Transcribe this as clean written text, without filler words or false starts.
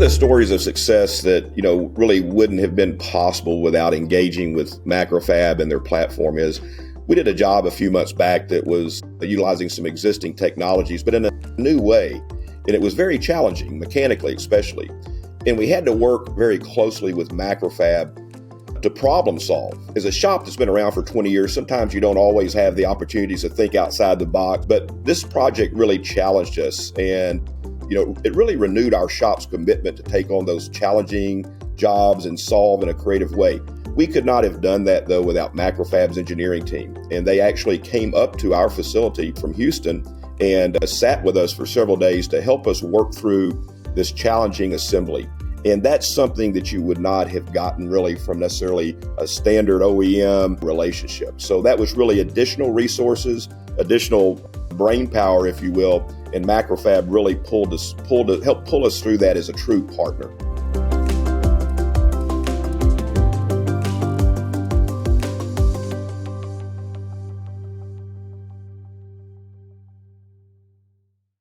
the stories of success that, really wouldn't have been possible without engaging with MacroFab and their platform is we did a job a few months back that was utilizing some existing technologies, but in a new way. And it was very challenging, mechanically especially. And we had to work very closely with MacroFab to problem solve. As a shop that's been around for 20 years, sometimes you don't always have the opportunities to think outside the box, but this project really challenged us. And it really renewed our shop's commitment to take on those challenging jobs and solve in a creative way. We could not have done that, though, without MacroFab's engineering team. And they actually came up to our facility from Houston and sat with us for several days to help us work through this challenging assembly. And that's something that you would not have gotten really from necessarily a standard OEM relationship. So that was really additional resources, additional brain power, if you will, and MacroFab really helped pull us through that as a true partner.